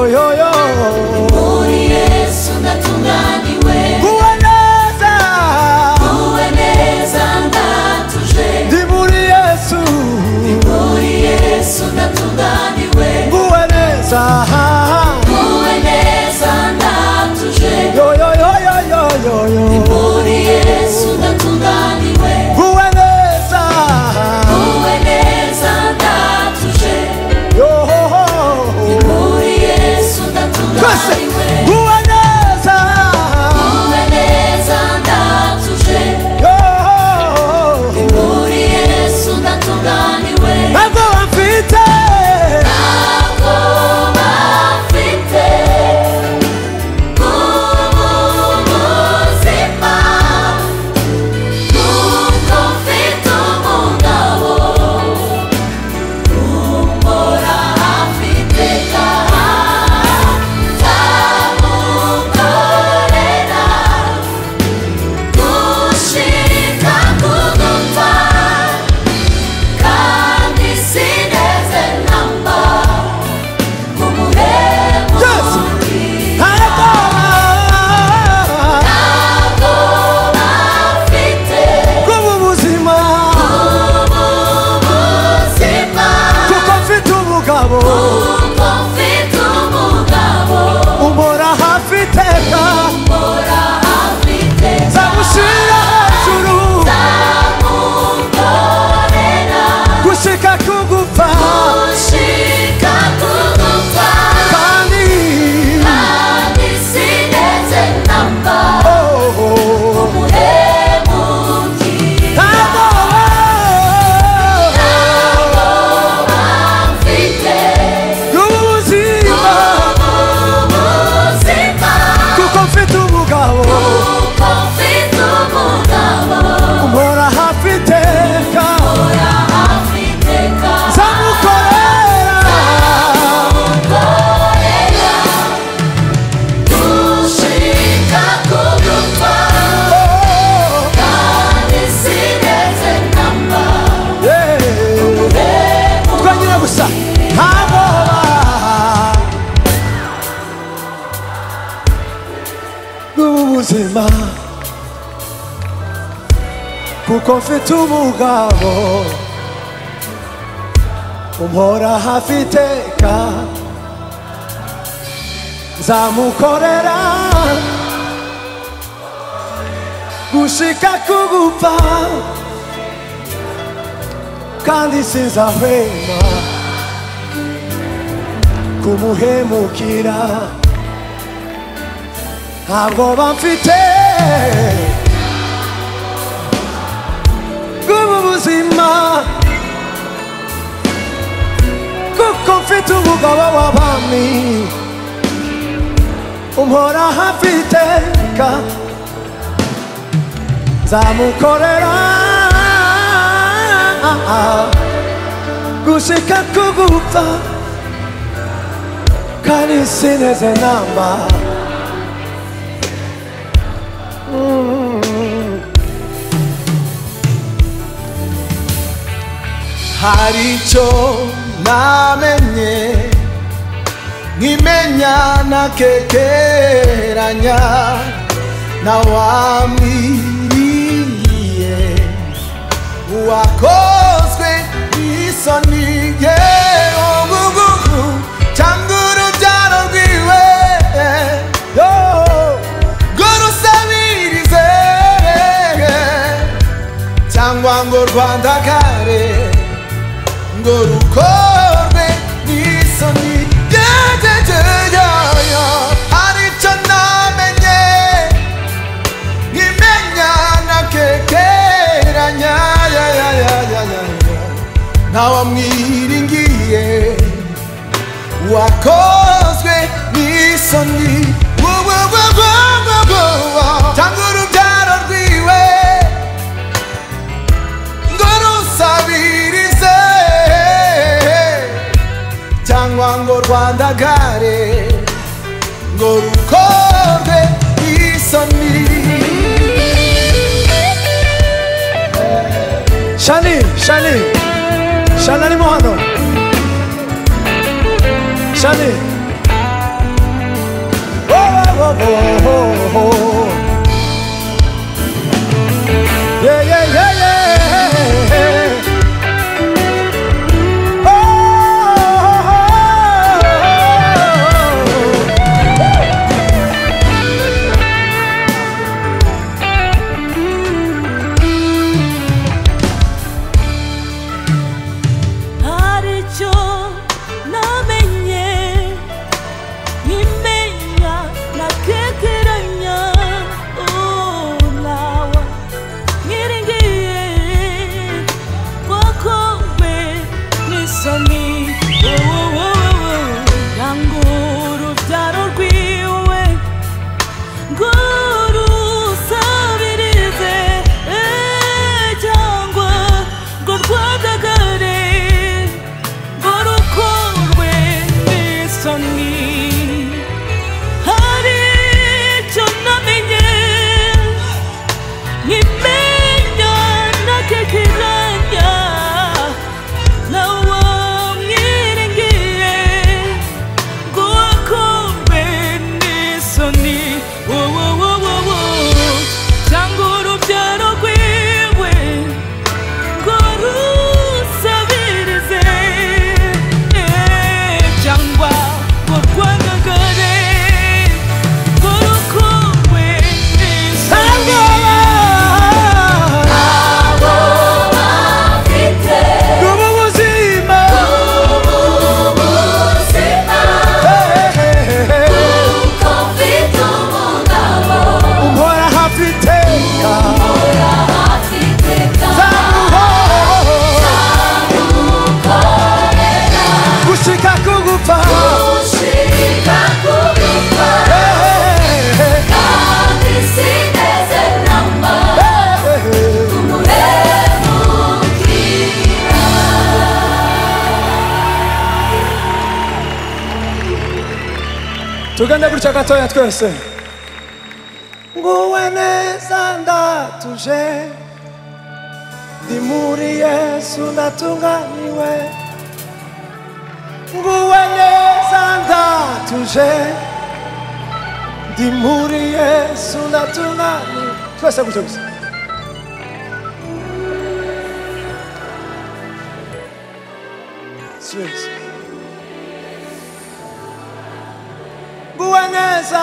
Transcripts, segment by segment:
yo yo yo. Muri Yesu ndatunganiwe. Nguwe neza ndatuje. Ndi muri Yesu. Muri Yesu ndatunganiwe. Nguwe neza ndatuje. yo yo yo yo yo yo yo. Muri Yesu ndatunganiwe. Nguwe neza ndatuje. yo. Muri Yesu ndatunganiwe. Nguwe neza ndatuje. yo. Muri Yesu ndatunganiwe. Ntabwo bamfite ubuzima kuko mfite umugabo umpora hafi iteka. Nzamukorera gushika ku gupfa kandi sineze namba kumuhemukira. Ntabwo bafite ubuzima kuko mfite umugabo kuko mfite umugabo umpora hafi iteka. umpora hafi iteka. Nzamushyira hejuru Nzamukorera gushika ku gupfa gushika ku gupfa kandi kandi sineze namba kumuhemukira. ntabwo bafite ubuzima ubuzima kuko mfite umugabo kuko mfite umugabo umpora hafi iteka. umpora hafi iteka. Nzamukorera gushika ku gupfa kandi sineze namba twanyine gusa ntabwo ubuzima kuko mfite umugabo umpora hafi iteka. Nzamukorera gushika ku gupfa kandi sinzahwema kumuhemukira. Ntabwo bamfite bw'ubu buzima kuko mfite umugabo w'abami umpora hafi iteka. Nzamukorera gushika ku gupfa kandi sineze namba. Hari icyo namenye nkimenya nakekeranya na wamwiriye uwakozwe isoni yegugugu cyangwa urubyaro rwiwe ngo rusabirize cyangwa ngo rwandagare ngo rukorwe n'isoni. Hari icyo namenye nkimenya nakekeranya ntawamwiringiye wakozwe n'isoni cyangwa urubyaro rwiwe ngo rusabirize cyangwa ngo rwandagare ngo rukorwe n'isoni. Shani arimo hano. Shani Yeah, yeah, yeah, yeah. tugende gutya gatoya twese nguwe neza ndatuje ndi muri Yesu ndatunganiwe nguwe neza ndatuje ndi muri Yesu ndatunganiwe twese gutya gusa twese nguweneza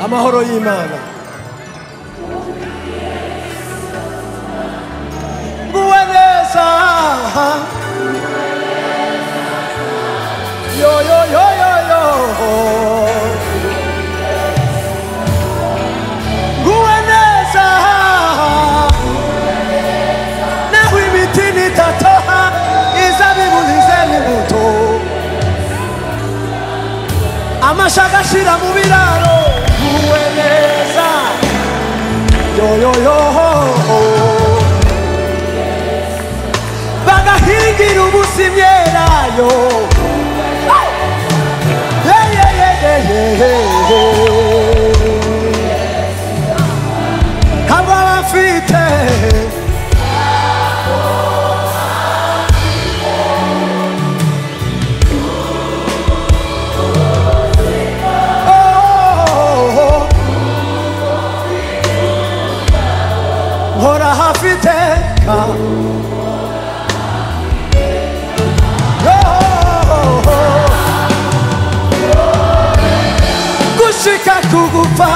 amahoro y'Imana nguweneza yo yo yo yo yo nguweneza naho imiti nitatoha izabibu nizenibuto amashaga ashira mu biraro nguwe neza yo yo yo bagahingira ubusa imyelayo haba abafite hora hafite gushika kugupa